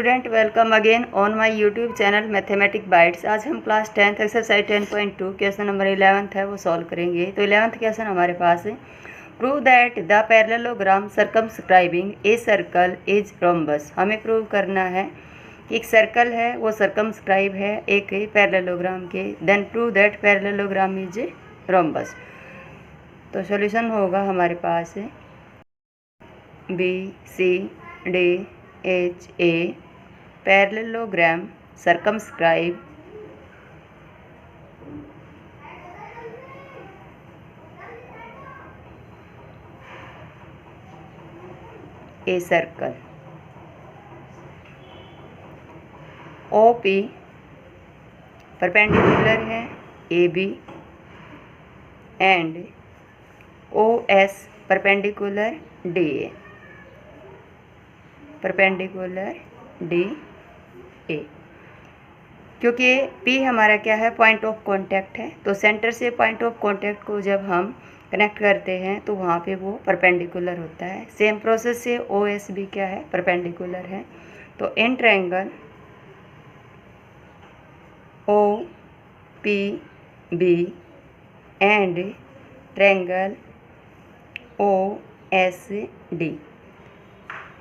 Student welcome again on my YouTube channel mathematic bytes. आज हम class 10th exercise 10.2 question number 11 है वो solve करेंगे। तो 11th क्वेश्चन हमारे पास है, prove that the parallelogram circumscribing a circle is rhombus. हमें प्रूव करना है कि एक सर्कल है वो सर्कमस्क्राइब है एक पैरेललोग्राम के, then prove that parallelogram is rhombus. तो सॉल्यूशन होगा हमारे पास BCDHA parallelogram circumscribe a circle. OP perpendicular है AB and OS perpendicular DA, perpendicular DA। क्योंकि P हमारा क्या है, पॉइंट ऑफ कांटेक्ट है, तो सेंटर से पॉइंट ऑफ कांटेक्ट को जब हम कनेक्ट करते हैं तो वहाँ पे वो परपेंडिकुलर होता है। सेम प्रोसेस से OS भी क्या है, परपेंडिकुलर है। तो इन triangle OPB and triangle OSD,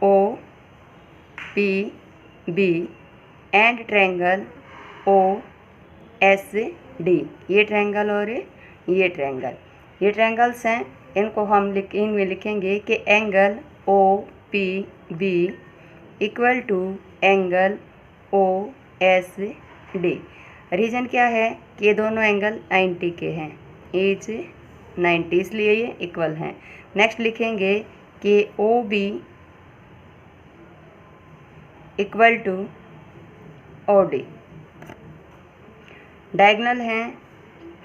OPB and triangle OSD, ये ट्रायंगल और ये ट्रायंगल्स हैं। इनको हम इनमें लिखेंगे कि angle OPB equal to angle OSD। Reason क्या है कि ये दोनों एंगल 90 के हैं, ईच 90, इसलिए ये इक्वल हैं। नेक्स्ट लिखेंगे कि OB equal to OD। Diagonal हैं,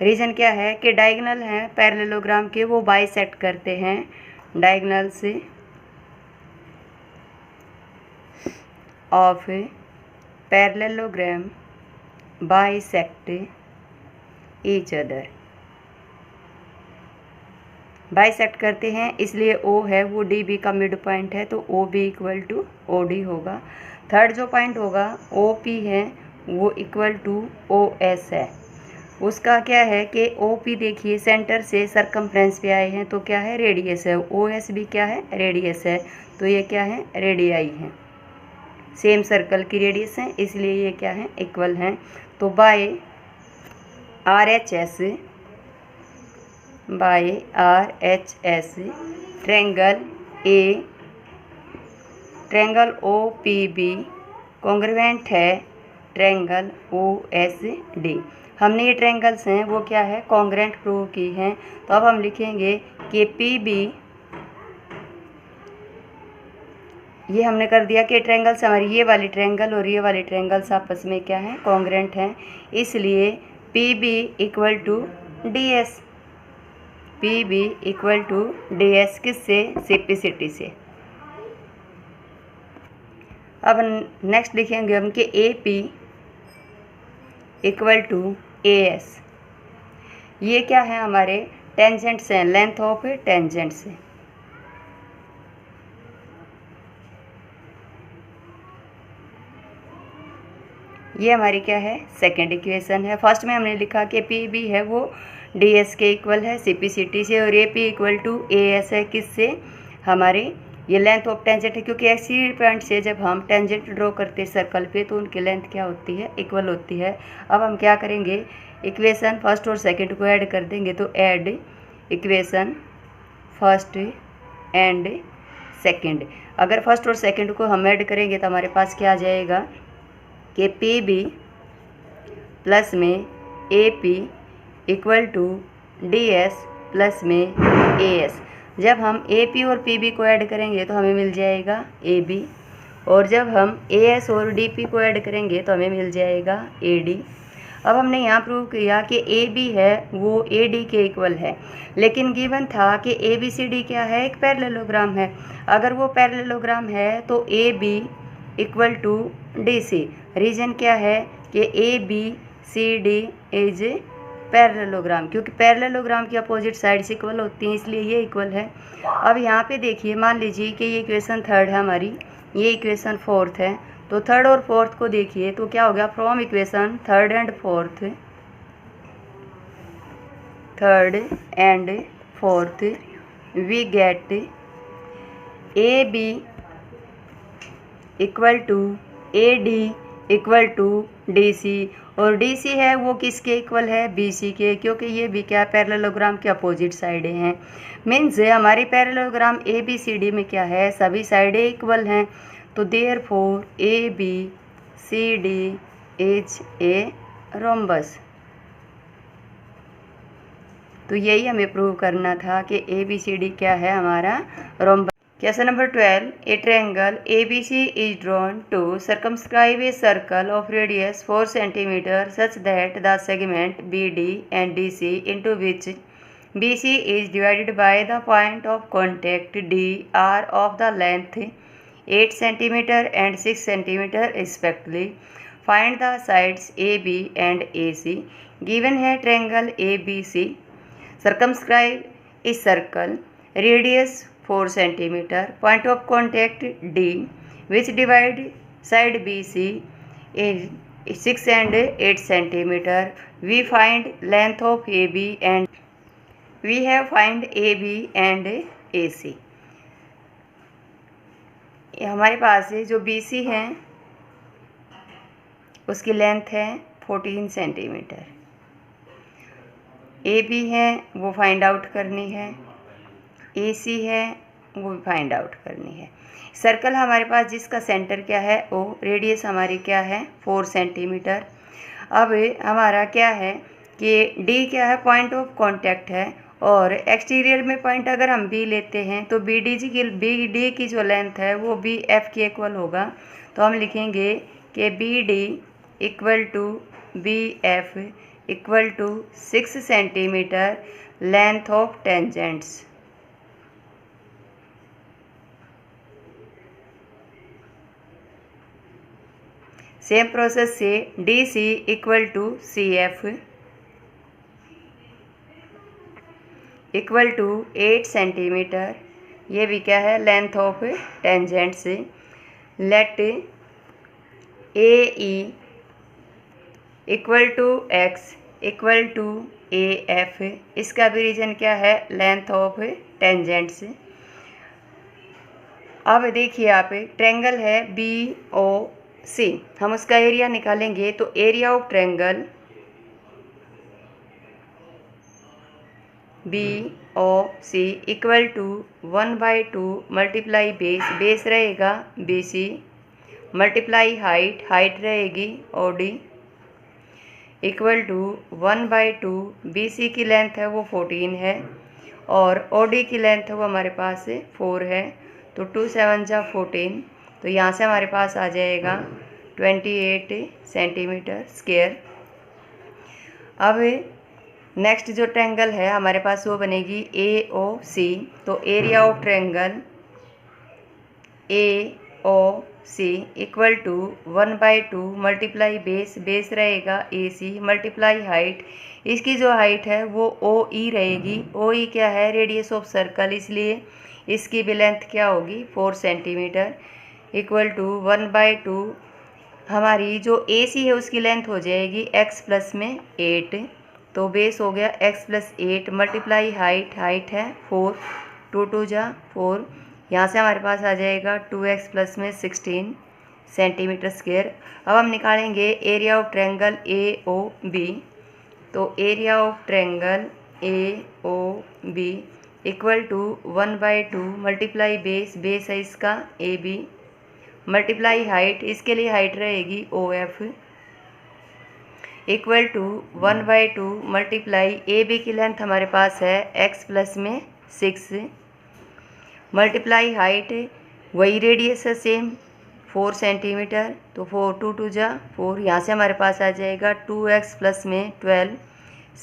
रीजन क्या है कि डायगोनल हैं पैरेललोग्राम के, वो बाइसेक्ट करते हैं। डायगोनल से of parallelogram bisect each other, bisect करते हैं, इसलिए O है वो DB का मिड पॉइंट है, तो OB इक्वल टू OD होगा। थर्ड जो पॉइंट होगा OP है वो इक्वल टू OS है। उसका क्या है कि OP देखिए सेंटर से सरकमफ्रेंस पे आए हैं, तो क्या है, रेडियस है। OS भी क्या है, रेडियस है, तो ये क्या है, रेडियाई है, सेम सर्कल की रेडियस है, इसलिए ये क्या है, इक्वल हैं। तो by RHS triangle OPB congruent है ट्रायंगल OSD। हमने ये ट्रायंगल्स हैं वो क्या है, कॉन्ग्रुएंट प्रूव की हैं। तो अब हम लिखेंगे कि PB, ये हमने कर दिया कि ट्रायंगल्स हमारी ये वाली ट्रायंगल और ये वाली ट्रायंगल्स आपस में क्या है, कॉन्ग्रुएंट हैं, इसलिए PB equal to DS, PB equal to DS किससे, सिम्प्लिसिटी से। अब नेक्स्ट लिखेंगे हम कि AP इक्वल टू AS। ये क्या है, हमारे टेंजेंट्स हैं, लेंथ ऑफ टेंजेंट्स है। ये हमारी क्या है, सेकेंड इक्वेशन है। फर्स्ट में हमने लिखा कि PB है वो DS के इक्वल है सिम्प्लिसिटी से, और AP इक्वल टू AS है किससे, हमारे ये लेंथ ऑफ टेंजेंट है, क्योंकि ऐसी पॉइंट से जब हम टेंजेंट ड्रॉ करते हैं सर्कल पे तो उनकी लेंथ क्या होती है, इक्वल होती है। अब हम क्या करेंगे, इक्वेशन फर्स्ट और सेकंड को ऐड कर देंगे, तो add equation first and second. अगर फर्स्ट और सेकंड को हम ऐड करेंगे तो हमारे पास क्या आ जाएगा कि PB प्लस में AP equal to DS plus में AS। जब हम AP और PB को ऐड करेंगे तो हमें मिल जाएगा AB, और जब हम AS और DP को ऐड करेंगे तो हमें मिल जाएगा AD। अब हमने यहाँ प्रूव किया कि AB है वो AD के इक्वल है, लेकिन गिवन था कि ABCD क्या है, एक पैरेललोग्राम है। अगर वो पैरेललोग्राम है तो AB equal to DC। Reason क्या है कि ABCD इज पैरेललोग्राम, क्योंकि पैरेललोग्राम की अपोजिट साइड्स इक्वल होती हैं, इसलिए ये इक्वल है। अब यहाँ पे देखिए, मान लीजिए कि ये इक्वेशन थर्ड है हमारी, ये इक्वेशन फोर्थ है, तो थर्ड और फोर्थ को देखिए तो क्या हो गया, from equation third and fourth we get A B equal to A D equal to D C, और डी सी है वो किसके इक्वल है, बी सी के, क्योंकि ये भी क्या पैरेललोग्राम के अपोजिट साइडें हैं। मीन्स हमारी parallelogram A B C D में क्या है, सभी साइडें इक्वल हैं। तो therefore A B C D is a rhombus. तो यही हमें प्रूव करना था कि ए बी सी डी क्या है, हमारा rhombus. Question number 12. A triangle ABC is drawn to circumscribe a circle of radius 4 cm such that the segment BD and DC into which BC is divided by the point of contact D are of the length 8 cm and 6 cm respectively. Find the sides AB and AC. Given है triangle ABC, circumscribe is circle, radius 4 cm, point of contact D, which divide side BC is 6 and 8 cm. We find length of AB and we have find AB and AC. हमारे पास है जो BC है उसकी length है 14 centimetre, AB है वो find out करनी है, AC है वो भी फाइंड आउट करनी है। सर्कल हमारे पास जिसका सेंटर क्या है O, रेडियस हमारी क्या है 4 सेंटीमीटर। अब हमारा क्या है कि D क्या है, पॉइंट ऑफ कांटेक्ट है, और एक्सटीरियर में पॉइंट अगर हम B लेते हैं तो BD की जो लेंथ है वो BF के इक्वल होगा। तो हम लिखेंगे कि BD equal to BF equal to 6 centimetre length of tangents. Same process से DC equal to CF equal to 8 centimetre, ये भी क्या है लेंथ ऑफ टेंजेंट से। Let AE equal to X equal to AF, इसका भी रीजन क्या है, लेंथ ऑफ टेंजेंट से। अब देखिए आप ट्रायंगल है BOC, हम उसका एरिया निकालेंगे तो area of triangle BOC equal to 1/2 multiply base रहेगा BC मल्टीप्लाई हाइट रहेगी OD इक्वल टू 1/2 BC की लेंथ है वो 14 है और OD की लेंथ है वो हमारे पास 4 है। तो 2 7 जा 14, तो यहाँ से हमारे पास आ जाएगा 28 सेंटीमीटर स्क्वायर। अब नेक्स्ट जो ट्रायंगल है हमारे पास वो बनेगी AOC, तो area of triangle AOC equal to 1/2 multiply base रहेगा AC मल्टीप्लाई हाइट, इसकी जो हाइट है वो OE रहेगी। OE क्या है, रेडियस ऑफ सर्कल, इसलिए इसकी भी लेंथ क्या होगी 4 सेंटीमीटर इक्वल टू 1/2 हमारी जो AC है उसकी लेंथ हो जाएगी x प्लस में 8, तो बेस हो गया x प्लस 8 मल्टीप्लाई हाइट है 4, 2 2 जा 4, यहाँ से हमारे पास आ जाएगा 2x प्लस में 16 सेंटीमीटर स्क्वायर। अब हम निकालेंगे एरिया ऑफ ट्रायंगल AOB, तो area of triangle AOB equal to 1/2 multiply base है इसका AB मल्टीप्लाई हाइट, इसके लिए हाइट रहेगी OF equal to 1/2 multiply AB की लेंथ हमारे पास है x प्लस में 6 मल्टीप्लाई हाइट वही रेडियस है सेम 4 सेंटीमीटर, तो 4 2 2 जा 4, यहाँ से हमारे पास आ जाएगा 2x प्लस में 12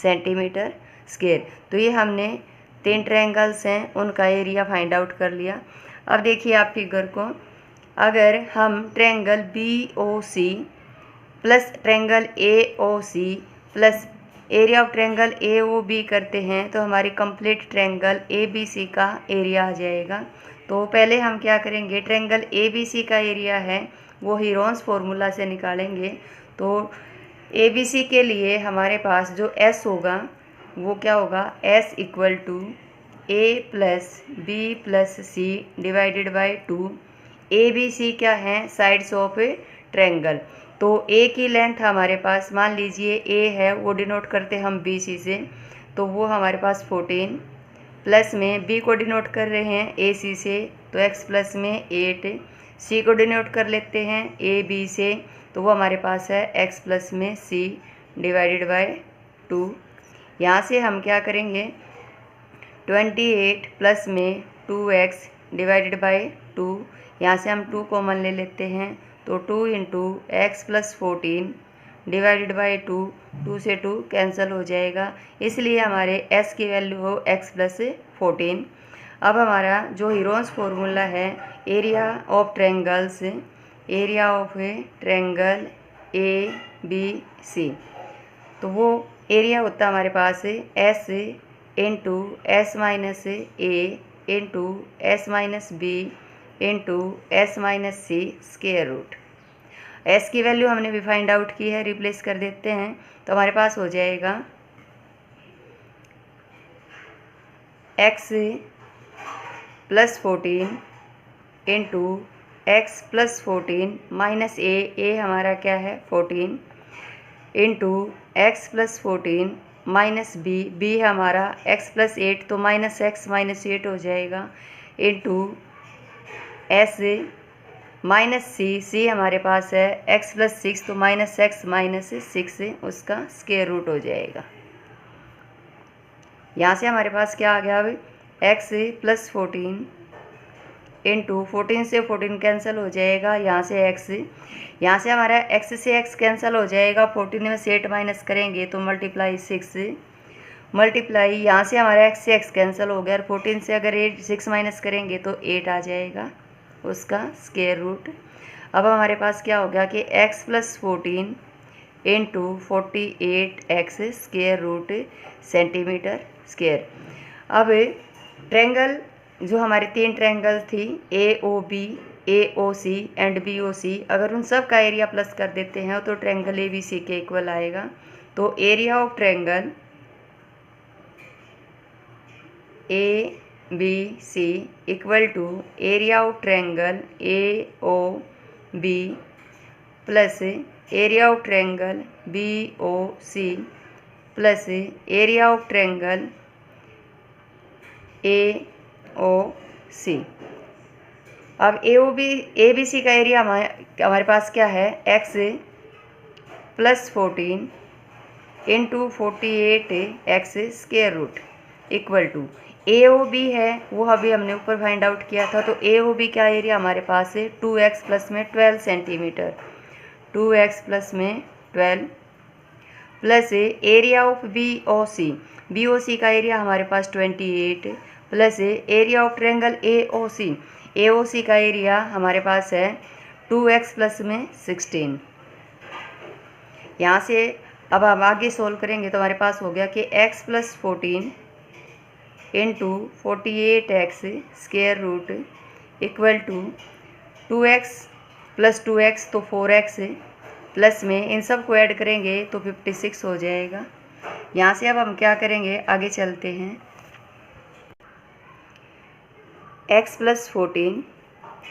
सेंटीमीटर स्क्वायर। तो ये हमने 3 ट्रायंगल्स हैं उनका एरिया फाइंड आउट कर लिया। अब देखिए आप फिगर को, अगर हम triangle BOC plus triangle AOC plus area of triangle AOB करते हैं तो हमारी कंप्लीट ट्रायंगल ABC का एरिया आ जाएगा। तो पहले हम क्या करेंगे, ट्रायंगल ABC का एरिया है वो हीरोन्स फार्मूला से निकालेंगे। तो ABC के लिए हमारे पास जो S होगा वो क्या होगा, S equal to A plus B plus C divided by 2। ABC क्या है, साइड्स ऑफ ए ट्रायंगल। तो A की लेंथ हमारे पास मान लीजिए A है, वो डिनोट करते हम BC से, तो वो हमारे पास 14 प्लस में B को डिनोट कर रहे हैं AC से, तो x प्लस में 8, C को डिनोट कर लेते हैं AB से, तो वो हमारे पास है x प्लस में C डिवाइडेड बाय 2। यहाँ से हम क्या करेंगे, 28 प्लस में 2x डिवाइडेड बाय 2, यहाँ से हम 2 कॉमन ले लेते हैं, तो 2 into x plus 14 divided by 2, 2 से 2 कैंसिल हो जाएगा, इसलिए हमारे s की वैल्यू हो x प्लस 14। अब हमारा जो हीरोन्स फार्मूला है, area of triangles, area of a triangle ABC, तो वो एरिया होता है हमारे पास S into S minus A into S minus B into S minus C square root. S की वैल्यू हमने भी फाइंड आउट की है, रिप्लेस कर देते हैं, तो हमारे पास हो जाएगा x plus 14 into x plus 14 minus A हमारा क्या है 14 into x plus 14 minus B हमारा x प्लस 8, तो माइनस एक्स माइनस 8 हो जाएगा, इंटू एस माइनस सी हमारे पास है x प्लस 6, तो माइनस एक्स माइनस 6 उसका स्क्वायर रूट हो जाएगा। यहाँ से हमारे पास क्या आ गया, अब x प्लस 14 इंटू 14 से 14 कैंसिल हो जाएगा, यहाँ से x, यहाँ से हमारा x से x कैंसिल हो जाएगा, 14 में से 8 माइनस करेंगे तो मल्टीप्लाई 6 मल्टीप्लाई, यहाँ से हमारा x से x कैंसिल हो गया, और 14 से अगर 6 माइनस करेंगे तो 8 आ जाएगा उसका स्क्वायर रूट। अब हमारे पास क्या हो गया कि x plus 14 into 48x square root centimetre square. अब ट्रायंगल जो हमारे 3 ट्रायंगल थी AOB, AOC एंड BOC, अगर उन सब का एरिया प्लस कर देते हैं तो ट्रायंगल ABC के इक्वल आएगा। तो area of triangle ABC equal to area of triangle AOB plus area of triangle BOC plus area of triangle AOC। अब ABC का एरिया हमारे पास क्या है, x plus 14 into 48x square root equal to AOB है, वो अभी हमने ऊपर फाइंड आउट किया था। तो AOB का एरिया हमारे पास है 2x प्लस में 12 सेंटीमीटर, 2x प्लस में 12 प्लस एरिया ऑफ BOC का एरिया हमारे पास 28 plus area of triangle AOC का एरिया हमारे पास है 2x प्लस में 16। यहाँ से अब हम आगे सोल्व करेंगे तो हमारे पास हो गया कि x plus 14 into 48x square root equal to 2x plus 2x, तो 4x प्लस में इन सब को ऐड करेंगे तो 56 हो जाएगा। यहाँ से अब हम क्या करेंगे, आगे चलते हैं। x plus 14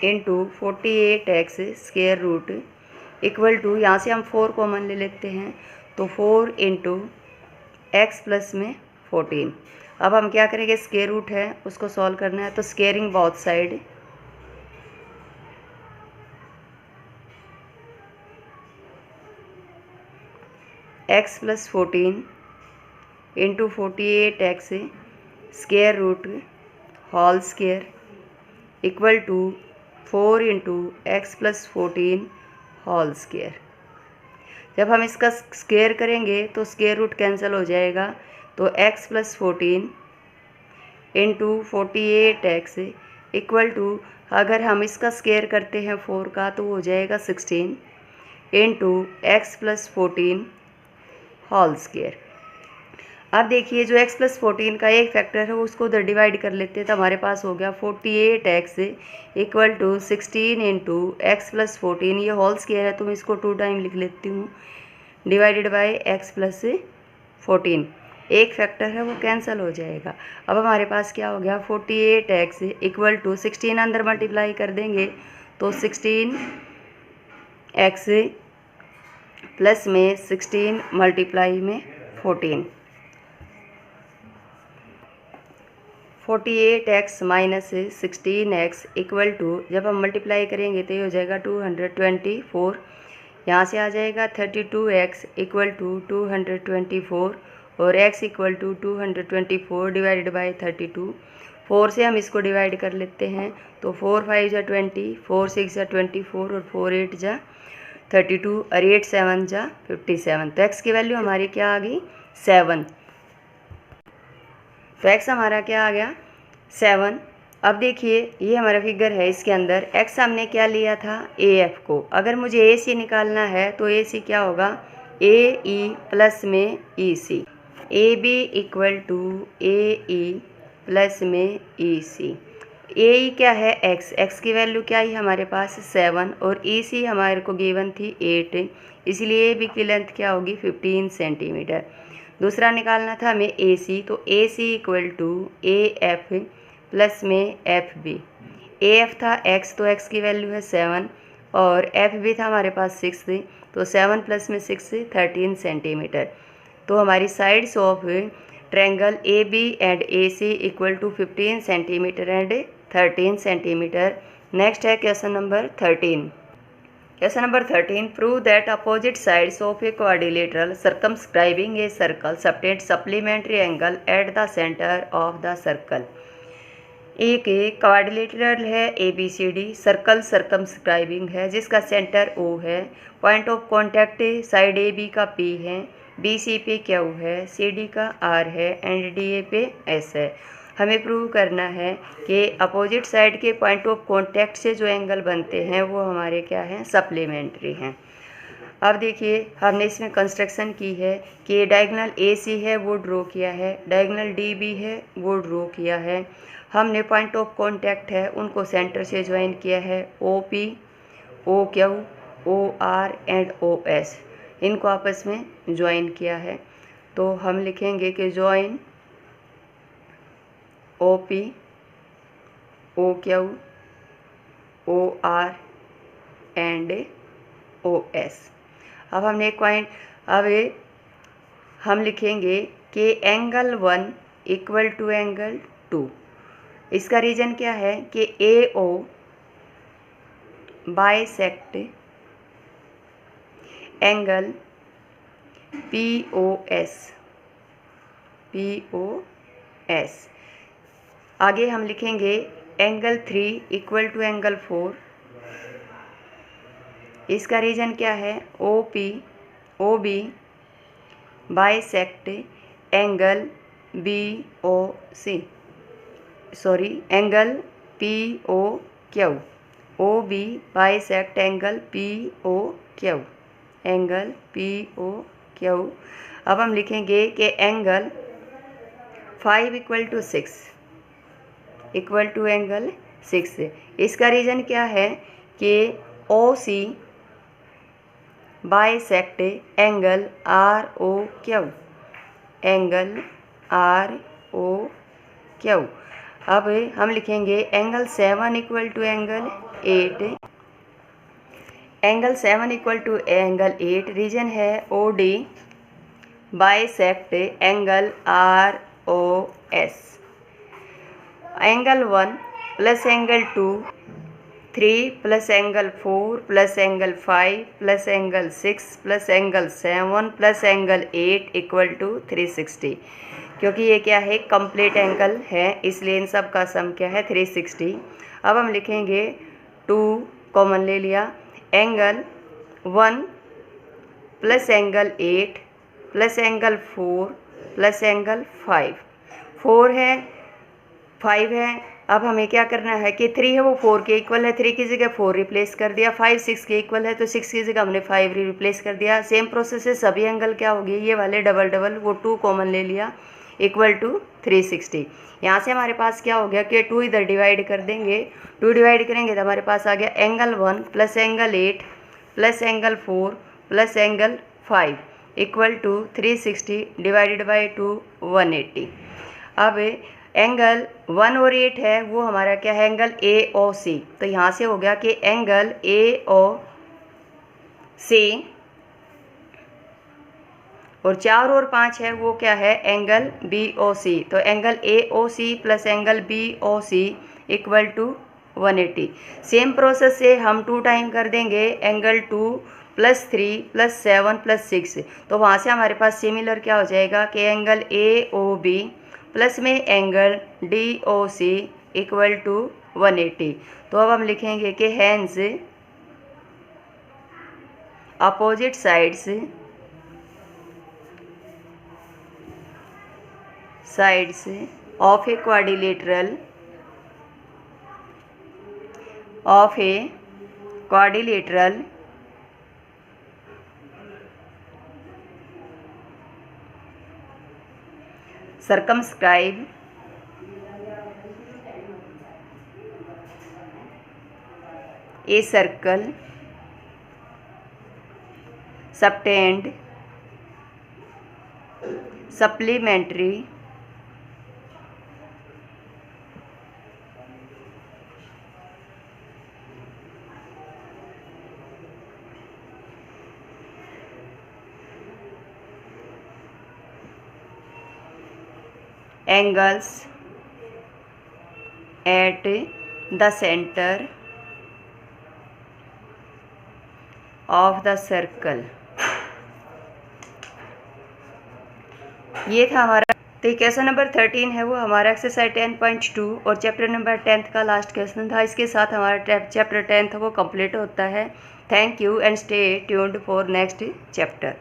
into 48x square root equal to, यहाँ से हम 4 कॉमन ले लेते हैं, तो 4 इंटू एक्स प्लस में 14। अब हम क्या करेंगे, स्क्वायर रूट है उसको सॉल्व करना है, तो squaring both side, x plus 14 into 48x square root whole square equal to 4 into x plus 14 whole square. जब हम इसका स्क्वायर करेंगे तो स्क्वायर रूट कैंसिल हो जाएगा, तो x plus 14 into 48x equal to, अगर हम इसका स्क्वायर करते हैं 4 का तो हो जाएगा 16 into x plus 14 whole square. अब देखिए जो x + 14 का एक फैक्टर है उसको उधर डिवाइड कर लेते हैं, तो हमारे पास हो गया 48x = 16 × x + 14, ये होल स्क्वायर है तो मैं इसको 2 टाइम लिख लेती हूँ, डिवाइडेड बाय x + 14। एक फैक्टर है वो कैंसिल हो जाएगा। अब हमारे पास क्या हो गया 48x = 16 अंदर मल्टीप्लाई कर देंगे तो 16x प्लस में 16 मल्टीप्लाई में 14, 48x minus 16x equal to, जब हम मल्टीप्लाई करेंगे तो ये हो जाएगा 224, यहाँ से आ जाएगा 32x = 224 और x = 224 डिवाइडेड बाय 32। 4 से हम इसको डिवाइड कर लेते हैं तो 4 × 5 = 20, 4 × 6 = 24 और 4 × 8 = 32 और 8 × 7 = 57। तो x की वैल्यू हमारी क्या आ गई 7। तो x हमारा क्या आ गया 7। अब देखिए ये हमारा फिगर है, इसके अंदर x हमने क्या लिया था AF को। अगर मुझे AC निकालना है तो AC क्या होगा AE प्लस में EC, AB = AE प्लस में EC। AE क्या है x की वैल्यू क्या है हमारे पास 7 और EC हमारे को गिवन थी 8, इसलिए AB की लेंथ क्या होगी 15 सेंटीमीटर। दूसरा निकालना था हमें AC, तो AC = AF प्लस में FB। AF था x तो x की वैल्यू है 7 और FB था हमारे पास 6, तो 7 प्लस में 6 13 सेंटीमीटर। तो हमारी sides of triangle AB and AC = 15 centimetre and 13 centimetre. Next है question number 13। Question number 13. Prove that opposite sides of a quadrilateral circumscribing a circle subtend supplementary angle at the center of the circle. एक quadrilateral है ABCD, circle circumscribing है जिसका centre O है, point of contact side AB का P है, BC पे Q है, CD का R है एंड DA पे S है। हमें प्रूव करना है कि अपोजिट साइड के पॉइंट ऑफ कॉन्टैक्ट से जो एंगल बनते हैं वो हमारे क्या हैं सप्लीमेंट्री हैं। अब देखिए हमने इसमें कंस्ट्रक्शन की है कि डायगोनल AC है वो ड्रॉ किया है, डायगोनल DB है वो ड्रॉ किया है, हमने पॉइंट ऑफ कॉन्टैक्ट है उनको सेंटर से ज्वाइन किया है, OP, OQ, OR and OS इनको आपस में ज्वाइन किया है। तो हम लिखेंगे कि join OP, OQ, OR and OS। अब हमने एक पॉइंट, अब हम लिखेंगे कि एंगल 1 = एंगल 2। इसका रीजन क्या है कि AO बाइसेक्ट एंगल POS। आगे हम लिखेंगे एंगल 3 = एंगल 4। इसका रीजन क्या है OB bisect angle BOC, sorry angle POQ। OB bisect angle POQ, angle POQ। अब हम लिखेंगे कि एंगल 5 = 6 = एंगल 6। इसका रीज़न क्या है कि OC bisect angle ROQ, angle ROQ। अब हम लिखेंगे angle 7 = angle 8, angle 7 = angle 8। Reason है OD bisect angle ROS। Angle 1 plus angle 2, 3 plus angle 4 plus angle 5 plus angle 6 plus angle 7 plus angle 8 = 360। क्योंकि ये क्या है कंप्लीट एंगल है इसलिए इन सब का सम क्या है 360। अब हम लिखेंगे 2 कॉमन ले लिया, angle 1 plus angle 8 plus angle 4 plus angle 5, 4 है 5 है अब हमें क्या करना है कि 3 है वो 4 के इक्वल है, 3 की जगह 4 रिप्लेस कर दिया। 5 6 के इक्वल है तो 6 की जगह हमने 5 रिप्लेस कर दिया। सेम प्रोसेस से सभी एंगल क्या हो गए, ये वाले डबल डबल वो 2 कॉमन ले लिया, इक्वल टू 360। यहाँ से हमारे पास क्या हो गया कि 2 इधर डिवाइड कर देंगे, 2 डिवाइड करेंगे तो हमारे पास आ गया angle 1 plus angle 8 plus angle 4 plus angle 5 equal to 360 divided by 2 180। अब एंगल 1 और 8 है वो हमारा क्या है, एंगल ए ओ सी। तो यहाँ से हो गया कि एंगल ए ओ सी, और 4 और 5 है वो क्या है, एंगल बी ओ सी। तो angle A O C plus angle B O C equal to 180। Same process से हम 2 टाइम कर देंगे एंगल 2 प्लस 3 प्लस 7 प्लस 6। तो वहाँ से हमारे पास सिमिलर क्या हो जाएगा कि angle A O B plus में angle D O C equal to 180। तो अब हम लिखेंगे कि hence opposite sides of a quadrilateral circumscribe a circle subtend supplementary angles at the center of the circle। ये था हमारा। तो क्वेश्चन नंबर 13 है वो हमारा एक्सरसाइज 10.2 और चैप्टर नंबर 10 का लास्ट क्वेश्चन था। इसके साथ हमारा चैप्टर 10 वो कंप्लीट होता है। Thank you and stay tuned for next chapter.